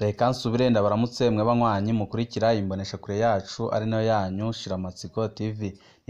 Reka nsubire ndabaramutse mwe banywanyi mukurikira imboneshakure yacu ari nayo yanyu Shiramatsiko TV.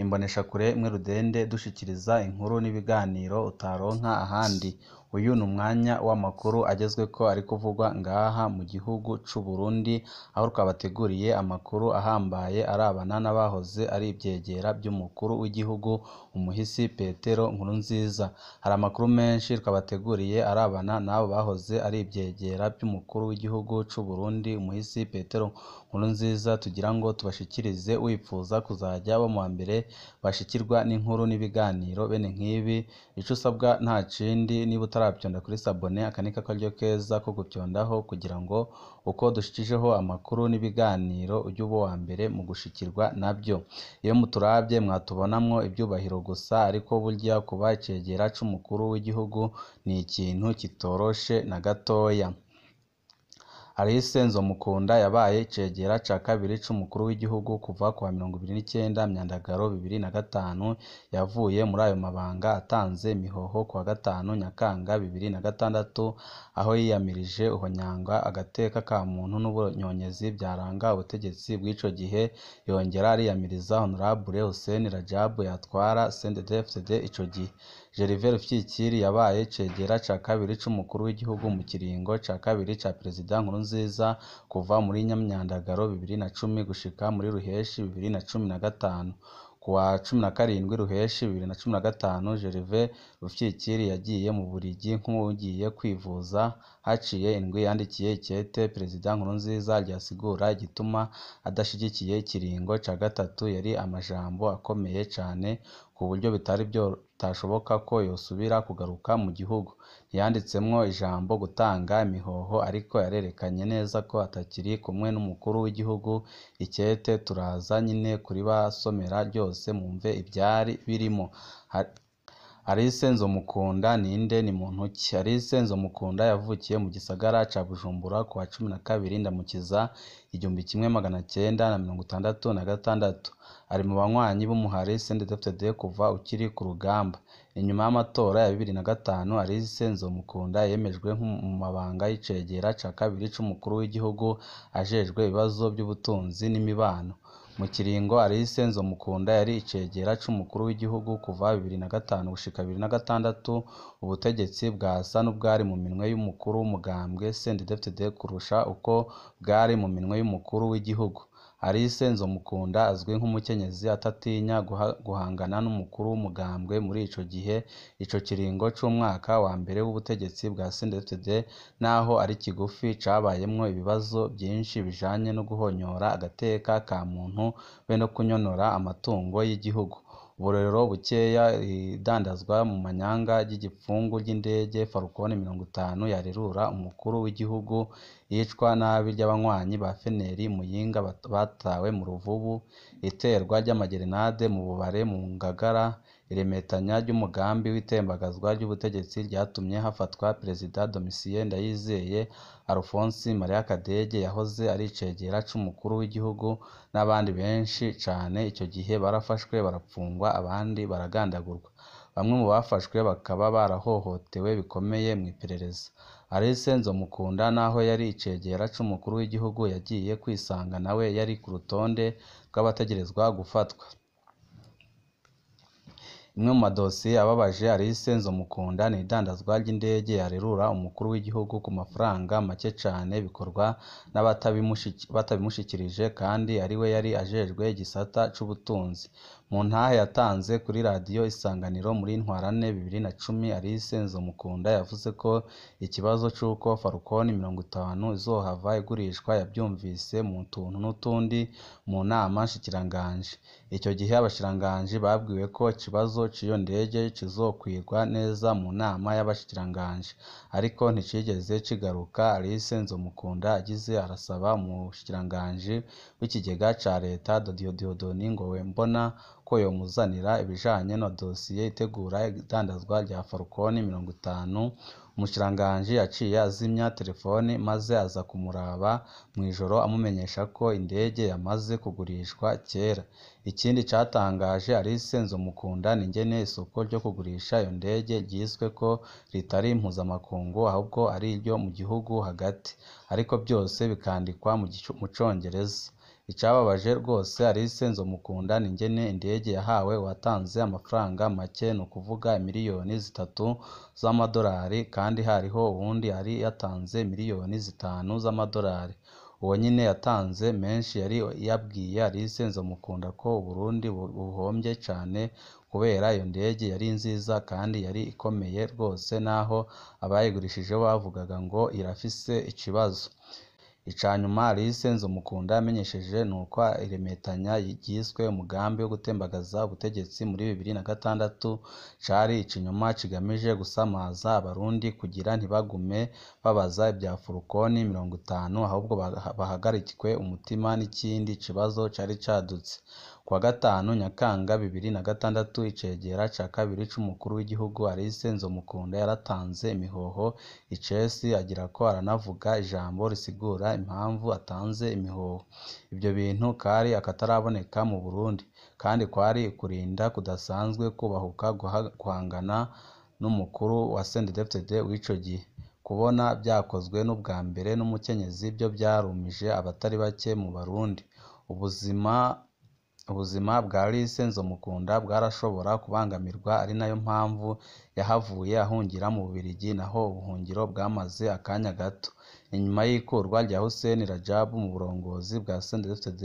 Imboneshakure imwe rudende dushikiriza inkuru n'ibiganiro utaronka ahandi. Uyu ni umwanya w'amakuru agezweko ari kuvugwa ngaha mu gihugu c'u Burundi, aho twabateguriye amakuru ahambaye arabana n'abahoze ari ivyegera by'umukuru w'igihugu umuhisi Petero Nkurunziza. Hari amakuru menshi twabateguriye arabana n'abo bahoze ari ivyegera by'umukuru w'igihugu c'u Burundi umuhisi Petero Nkurunziza tugira ngo tubashikirize. Wipfuza kuzaja bo mu mbere bashikirwa n'inkuru n'ibiganiro bene nk'ibi, ico usabwa nta kindi, niba utaravyonda kuri sabone akanika karyo keza ko gupyondaho kugira ngo uko dushikijeho amakuru n'ibiganiro ujye uba wa mbere mu gushikirwa navyo. Iyo muturavye mwatubonamwo ivyubahiro gusa, ariko burya kuba icegera c'umukuru w'igihugu ni ikintu kitoroshe na gatoya. Alice Nzomukunda yabaye icegera ca kabiri c'umukuru w'igihugu kuva ku wa 29 Myandagaro 2005. Yavuye muri ayo mabanga atanze imihoho ku wa 5 Nyakanga 2006, aho yiyamirije uhonyanga agateka ka muntu n'ubunyonyezi byaranga ubutegetsi bw'ico gihe. Yongera ariyamiriza Honorable Hussein Rajab yatwara CNDD-FDD ico gihe. Gervais Rufyikiri yabaye icegera ca kabiri c'umukuru w'igihugu mu kiringo ca kabiri ca Perezida Nkurunziza kuva muri Myandagaro 2010 gushika muri Ruheshi 2015. Ku wa 17 Ruheshi 2015, Gervais Rufyikiri yagiye mu Bubiligi nk'ugiye kwivuza. Haciye indwi yandikiye ikete Perezida Nkurunziza ryasigura igituma adashigikiye ikiringo ca gatatu. Yari amajambo akomeye cane ku buryo bitashoboka ko yosubira kugaruka mu gihugu. Ntiyanditsemwo ijambo gutanga imihoho, ariko yarerekanye neza ko atakiri kumwe n'umukuru w'igihugu. Ikete turaza nyine kuribasomera ryose mumve ivyari birimo. Alice Nzomukunda ninde? Ni muntu ki? Alice Nzomukunda yavukiye mu gisagara ca Bujumbura ku wa 12 Ndamukiza 1966. Ari mu banywanyi b'umuhari CNDD-FDD kuva ukiri ku rugamba. Inyuma y'amatora ya 2005, Alice Nzomukunda yemejwe mu mabanga y'icegera ca kabiri c'umukuru w'igihugu ajejwe ibibazo by'ubutunzi n'imibano. Mu kiringo Alice Nzomukunda yari icegera c'umukuru w'igihugu kuva 2005 gushika 2006, ubutegetsi bwasa n'ubwari mu minwe y'umukuru w'umugambwe CNDD-FDD kurusha uko bwari mu minwe y'umukuru w'igihugu. Alice Nzomukunda azwi nk'umukenyezi atatinya guhangana n'umukuru w'umugambwe muri ico gihe. Ico kiringo c'umwaka wa mbere w'ubutegetsi bwa CNDD-FDD, naho ari kigufi, cabayemwo ibibazo byinshi bijanye no guhonyora agateka ka muntu be no kunyonora amatungo y'igihugu. Uburero bukeya, idandazwa mu manyanga ry'igipfungu ry'indege Falcon 50 yarerura umukuru w'igihugu, iyicwa nabi ry'abanywanyi ba FNL Muyinga batawe mu Ruvubu, iterwa ry'amagerenade mu Bubare mu Ngagara, iremetanya ry'umugambi w'itembagazwa ry'ubutegetsi ryatumye hafatwa Perezida Domitien Ndayizeye. Alphonse Maria Kadege yahoze ari icegera c'umukuru w'igihugu n'abandi benshi cane ico gihe barafashwe barapfungwa, abandi baragandagurwa. Bamwe mu bafashwe bakaba barahohotewe bikomeye mu iperereza. Alice Nzomukunda naho yari icegera c'umukuru w'igihugu yagiye kwisanga nawe yari ku rutonde rw'abategerezwa gufatwa. Imwe mu madosiye ababaje Alice Nzomukunda ni idandazwa ry'indege yarerura umukuru w'igihugu ku mafaranga make cane, bikorwa n'abatabimushikirije, kandi ariwe yari ajejwe igisata c'ubutunzi. Mu ntahe yatanze kuri radiyo Isanganiro muri Ntwarante 2010, Alice Nzomukunda yavuze ko ikibazo c'uko Falcon 50 izohava igurishwa yavyumvise mu tuntu n'utundi mu nama nshikiranganji. Ico gihe abashikiranganji babwiwe ko ikibazo c'iyo ndege kizokwigwa neza mu nama y'abashikiranganji, ariko nticigeze kigaruka. Alice Nzomukunda agize arasaba umushikiranganji w'ikigega ca leta Dieudonne Ngowembona ko yomuzanira ibijanye na dosiye itegura idandazwa rya Falcon 50. Umushikiranganji yaciye azimya telefoni maze aza kumuraba mw'ijoro amumenyesha ko indege yamaze kugurishwa kera. Ikindi catangaje Alice Nzomukunda ni ingene isoko ryo kugurisha iyo ndege ryiswe ko ritari mpuzamakungu ahubwo ari iryo mu gihugu hagati, ariko byose bikandikwa mu Congereza. Icababaje rwose Alice Nzomukunda ni ingene indege yahawe uwatanze amafaranga make, ni ukuvuga miliyoni 3 z'amadolari, kandi hariho uwundi yari yatanze miliyoni 5 z'amadolari. Uwo nyine yatanze menshi yari yabwiye Alice Nzomukunda ko Uburundi buhombye cane kubera iyo ndege yari nziza kandi yari ikomeye rwose, naho abayigurishije bavugaga ngo irafise ikibazo. Icanyuma Alice Nzomukunda yamenyesheje nuko iremetanya ryiswe umugambi wo gutembagaza ubutegetsi muri 2006 cari ikinyoma kigamije gusamaza abarundi kugira ntibagume babaza ibya Falcon 50, ahubwo bahagarikwe umutima n'ikindi kibazo cari cadutse. Kuwa gatanu Nyakanga 2006 icegera ca kabiri c'umukuru w'igihugu Alice Nzomukunda yaratanze imihoho icesi agira ko aranavuga ijambo risigura impamvu atanze imihoho. Ibyo bintu kari akataraboneka mu Burundi, kandi kwari kurinda kudasanzwe kubahuka guhangana n'umukuru wa CNDD-FDD w'ico gihe. Kubona byakozwe n'ubwa mbere n'umukenyezi byo byarumije abatari bake mu Barundi. Ubuzima bwa Alice Nzomukunda bwarashobora kubangamirwa, ari nayo mpamvu yahavuye ahungira mu Bubiligi, naho ubuhungiro bwamaze akanya gato. Inyuma y'ikurwa rya Hussein Rajab mu burongozi bwa CNDD-FDD,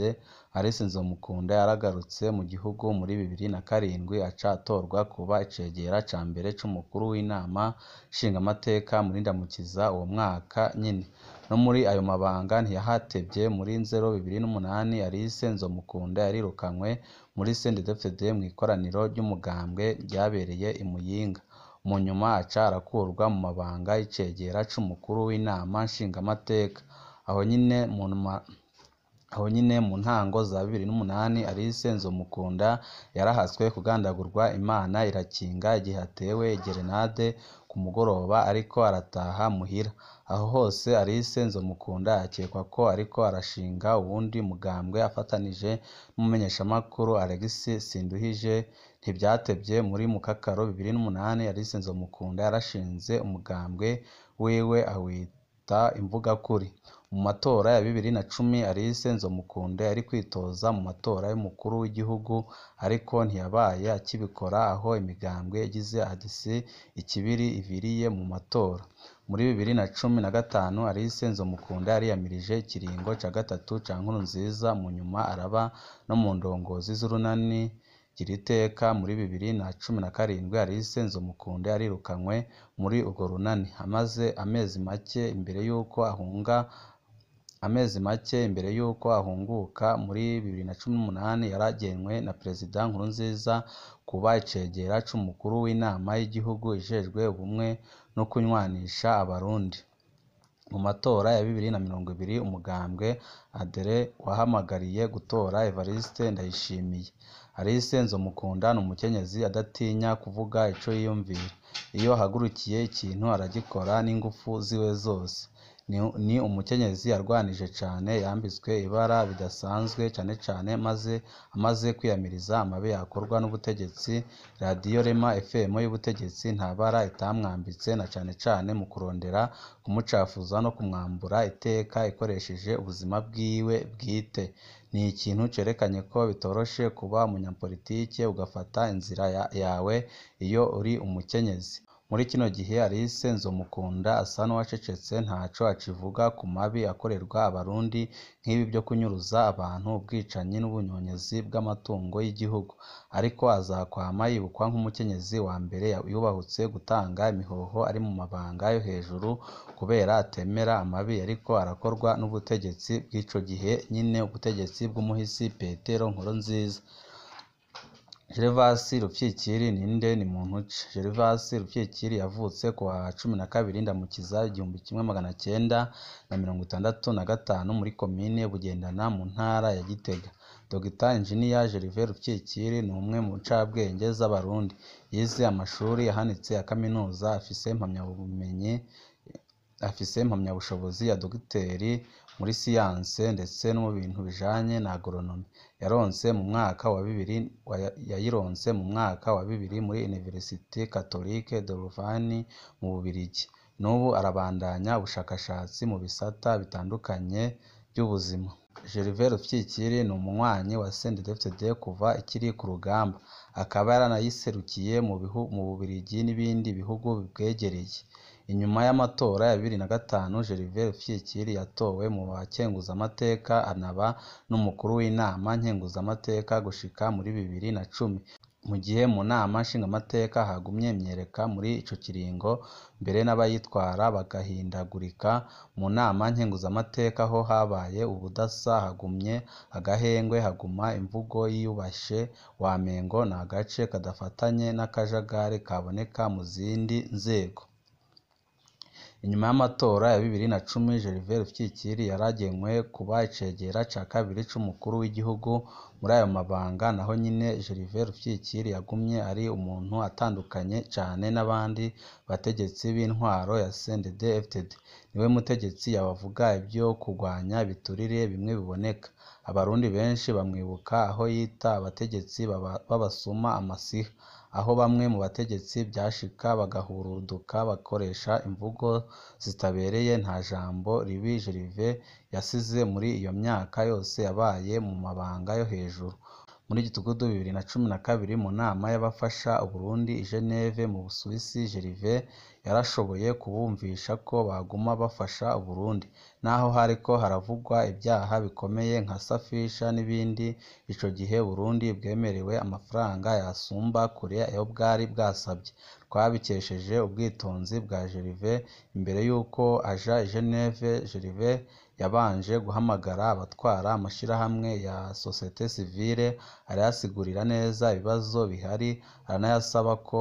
Alice Nzomukunda yaragarutse mu gihugu muri 2007 aca atorwa kuba icegera ca mbere c'umukuru w'inama nshingamateka muri Ndamukiza uwo mwaka nyine. No muri ayo mabanga ntiyahatevye. Muri Nzero 2008 Alice Nzomukunda yarirukanywe muri CNDD-FDD mu ikoraniro ry'umugambwe ryabereye i Muyinga. Mu nyuma aca arakurwa mu mabanga y'icegera c'umukuru w'inama nshingamateka. Aho nyine mu ntango za 2008 Alice Nzomukunda yarahaswe kugandagurwa, Imana irakinga igihe atewe gerenade ku mugoroba ariko arataha muhira. Aho hose Alice Nzomukunda akekwa ko ariko arashinga uwundi mugambwe afatanije n'umumenyeshamakuru Alexis Sinduhije. Ntibyatevye muri Mukakaro 2008 Alice Nzomukunda yarashinze umugambwe wiwe awita Imvugakuri. Mu matora ya 2010 Alice Nzomukunda yari kwitoza mu matora y'umukuru w'igihugu, ariko ntiyabaye akibikora aho imigambwe yagize adisi ikibiri iviriye mu matora. Muri 2015 Alice Nzomukunda yariyamirije ikiringo ca gatatu ca Nkurunziza, mu nyuma araba no mu ndongozi z'urunani Giriteka. Muri 2017 Alice Nzomukunda yarirukanywe muri urwo runani. Amezi make imbere y'uko ahunguka muri 2018 yaragenwe na Perezida Nkurunziza kuba icegera c'umukuru w'inama y'igihugu ijejwe ubumwe no kunywanisha Abarundi. Mu matora ya 2020 umugambwe ADR wahamagariye gutora Evariste Ndayishimiye. Alice Nzomukunda ni umukenyezi adatinya kuvuga ico yiyumvira. Iyo ahagurukiye ikintu aragikora n'ingufu ziwe zose. Ni umukenyezi yarwanije cane, yambitswe ibara bidasanzwe cane amaze kwiyamiriza amabi yakorwa n'ubutegetsi. Radio Rema FM y'ubutegetsi nta bara itamwambitse, na cane mu kurondera kumucafuza no kumwambura iteka ikoresheje ubuzima bwiwe bwite. Ni ikintu cerekanye ko bitoroshe kuba umunyapolitike ugafata inzira yawe iyo uri umukenyezi. Muri kino gihe Alice Nzomukunda asa n'uwacecetse, ntaco acivuga ku mabi akorerwa Abarundi nk'ibi byo kunyuruza abantu, ubwicanyi n'ubunyonyezi bw'amatungo y'igihugu. Ariko azakwama yibukwa nk'umukenyezi wa mbere yubahutse gutanga imihoho ari mu mabanga yo hejuru, kubera atemera amabi ariko arakorwa n'ubutegetsi bw'ico gihe nyine, ubutegetsi bw'umuhisi Petero Nkurunziza. Gervasi Rupyikiri ninde ni muntu ki? Gervasi Rupyikiri yavutse ku wa 12 Ndamukiza 1965 muri komine Bugendana mu ntara ya Gitega. Dr Engineer Gervais Rupyikiri ni umwe mu ncabwenge z'Abarundi. Yize amashuri ahanitse ya kaminuza, afise impamyabushobozi ya dogiteri muri siyanse ndetse no mu bintu bijanye na agronomy. Yayironse mu mwaka wa 2000 muri Université Catholique de Louvain mu Bubiligi. N'ubu arabandanya ubushakashatsi mu bisata bitandukanye by'ubuzima. Gervais Rupyikiri ni umunywanyi wa CNDD-FDD kuva ikiri ku rugamba, akaba yaranayiserukiye mu Bubiligi n'ibindi bihugu bibwegereye. Inyuma y'amatora ya 2005, Gervais Rupyikiri yatowe mu bakenguzamateka anaba n'umukuru w'inama nkenguzamateka gushika muri 2010. Mu gihe mu nama nshingamateka hagumye imyereka muri ico kiringo, mbere n'abayitwara bagahindagurika, mu nama nkenguzamateka ho habaye ubudasa, hagumye agahengwe, haguma imvugo yiyubashe wamengo ni agace kadafatanye n'akajagari kaboneka mu zindi nzego. Inyuma y'amatora ya 2010, Gervais Rupyikiri yaragenywe kuba icegera ca kabiri c'umukuru w'igihugu. Muri ayo mabanga naho nyine Gervais Rupyikiri yagumye ari umuntu atandukanye cane n'abandi bategetsi b'intwaro ya CNDD-FDD. Niwe mutegetsi yabavuga ibyo kurwanya ibiturire bimwe biboneka. Abarundi benshi bamwibuka aho yita abategetsi babasuma amasiha, aho bamwe mu bategetsi byashika bagahuruduka bakoresha imvugo zitabereye. Nta jambo ribi Gervais yasize muri iyo myaka yose yabaye mu mabanga yo hejuru. Muri Gitugudu 2012 mu nama y'abafasha Uburundi i Geneve mu Busuwisi, Gervais yarashoboye kubumvisha ko baguma bafasha Uburundi naho hariko haravugwa ibyaha bikomeye nka safisha n'ibindi. Ico gihe Burundi bwemerewe amafaranga yasumba kure ayo bwari bwasabye. Twabikesheje ubwitonzi bwa Gervais. Imbere y'uko aja i Geneve, Gervais yabanje guhamagara abatwara amashirahamwe ya societe civile, arayasigurira neza ibibazo bihari, aranayasaba ko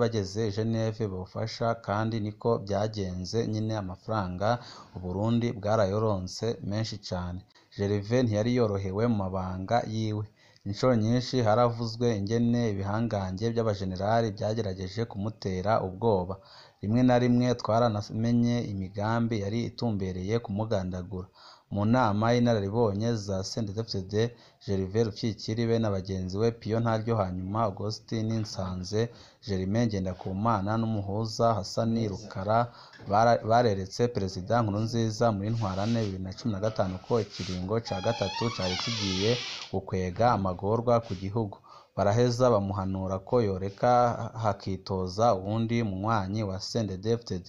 bageze i Geneve bofasha, kandi niko byagenze nyine. Amafaranga Uburundi bwarayoronse menshi cane. Gervais ntiyari yorohewe mu mabanga yiwe. Inshuro nyinshi haravuzwe ingene ibihangange by'abajenerali byagerageje kumutera ubwoba. Rimwe na rimwe twaranamenye imigambi yari itumbereye kumugandagura. Mu nama y'inararibonye za CNDD-FDD, Gervais Rupyikiri be na bagenzi we Piyo Ntaryohanyuma, Augustin Nsanze, Germain Ngendakumana n'umuhuza Hassan Rukara bareretse Perezida Nkurunziza muri Ntwarante 2015 ko ikiringo ca gatatu cari kigiye gukwega amagorwa ku gihugu. Baraheza bamuhanura ko yoreka hakitoza uwundi munywanyi wa CNDD-FDD.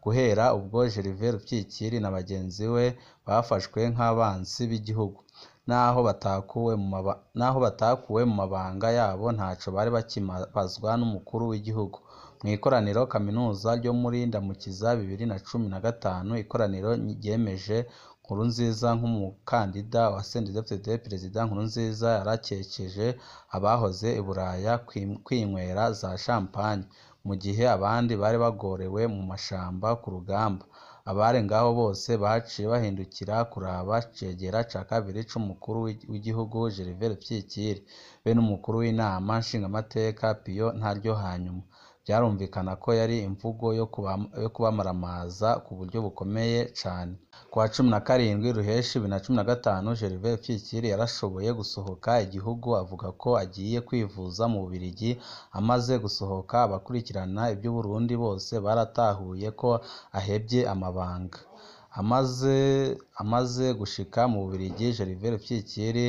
Guhera ubwo Gervais Rupyikiri na bagenzi we bafashwe nk'abansi b'igihugu. Naho batakuwe mu mabanga yabo, ntaco bari bakimazwa n'umukuru w'igihugu. Mu ikoraniro kaminuza ryo muri Ndamukiza 2015, ikoraniro ryemeje Nkurunziza nk'umukandida wa CNDD-FDD. Perezida Nkurunziza yarakekeje abahoze i Buraya kwinywera za champagne, mu gihe abandi bari bagorewe mu mashamba ku rugamba. Abari ngaho bose baciye bahindukira kuraba cegera ca kabiri c'umukuru w'igihugu Gervais Rupyikiri be n'umukuru w'inama nshingamateka Piyo Ntaryohanyuma. Byarumvikana ko yari imvugo yo kubamaramaza ku buryo bukomeye cane. Ku wa 17 Ruheshi 2015, Gervais Rupyikiri yarashoboye gusohoka igihugu avuga ko agiye kwivuza mu Bubiligi. Amaze gusohoka, abakurikirana iby'Uburundi bose baratahuye ko ahebye amabanga. Amaze gushika mu Bubiligi, Gervais Rupyikiri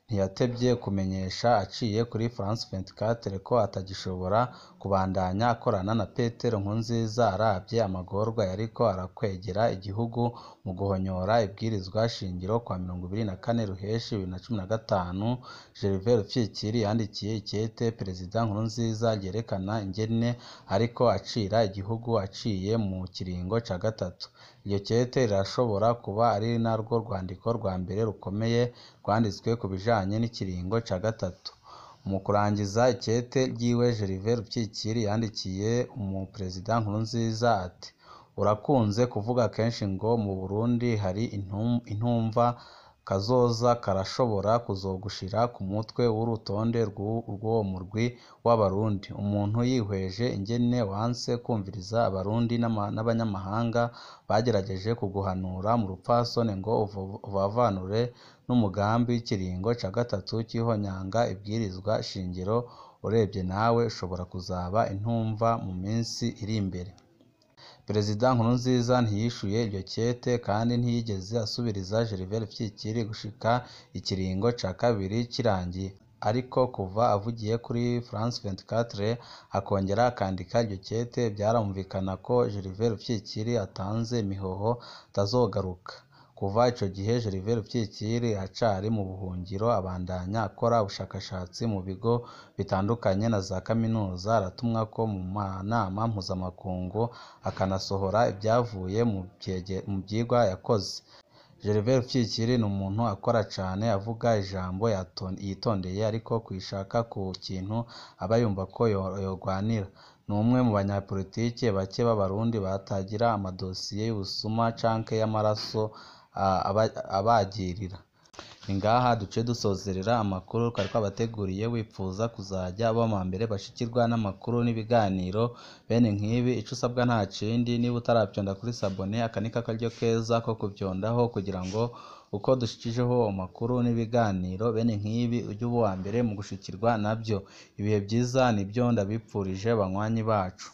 ntiyatevye kumenyesha aciye kuri France 24 ko atagishobora kubandanya akorana na Petero Nkurunziza aravye amagorwa yariko arakwegera igihugu mu guhonyora ibwirizwa shingiro. Kwa 24 Ruheshi 2015, Gervais Rupyikiri yandikiye ikete Perezida Nkurunziza ryerekana ingene ariko acira igihugu aciye mu kiringo ca gatatu. Iryo kete rirashobora kuba ari narwo rwandiko rwa mbere rukomeye rwanditswe ku bijanye n'ikiringo ca gatatu. Mu kurangiza ikete ryiwe Gervais Rupyikiri yandikiye umuperezida Nkurunziza ati urakunze kuvuga kenshi ngo mu Burundi hari intumva kazoza karashobora kuzogushira ku mutwe w'urutonde rw'uwo murwi w'abarundi. Umuntu yihweje ingene wanse kumviriza abarundi n'abanyamahanga bagerageje kuguhanura mu rupfasoni ngo uvavanure n'umugambi w'ikiringo ca gatatu cy'ihonyanga ibwirizwa shingiro, urebye nawe ushobora kuzaba intumva mu minsi iri imbere. Perezida Nkurunziza ntiyishuye iryo kete kandi ntiyigeze asubiriza Gervais Rupyikiri gushika ikiringo ca kabiri kirangiye, ariko kuva avugiye kuri France 24 akongera akandika iryo kete byarumvikana ko Gervais Rupyikiri atanze imihoho atazogaruka. Kuva ico gihe Gervais Rupyikiri acari mu buhungiro, abandanya akora ubushakashatsi mu bigo bitandukanye na za kaminuza, aratumwako mu manama mpuzamakungu akanasohora ibyavuye mu vyigwa yakoze. Gervais Rupyikiri ni umuntu akora cane, avuga ijambo yitondeye, ariko kwishaka ku kintu aba yumva ko yogwanira. Ni umwe mu banyapolitike bake b'abarundi batagira amadosiye y'ubusuma canke y'amaraso abagirira. Ni ngaha duce dusozerera amakuru twari twabateguriye, wipfuza kuzajya aba mbere bashikirwa n'amakuru n'ibiganiro bene nk'ibi. Ico usabwa nta kindi, niba utaravyonda kuri sabone, aka ni akaryo keza ko kuvyondaho kugira ngo uko dushikijeho amakuru n'ibiganiro bene nk'ibi ujye uba uwa mbere mu gushikirwa navyo. Ibihe byiza nibyo ndabipfurije banywanyi bacu.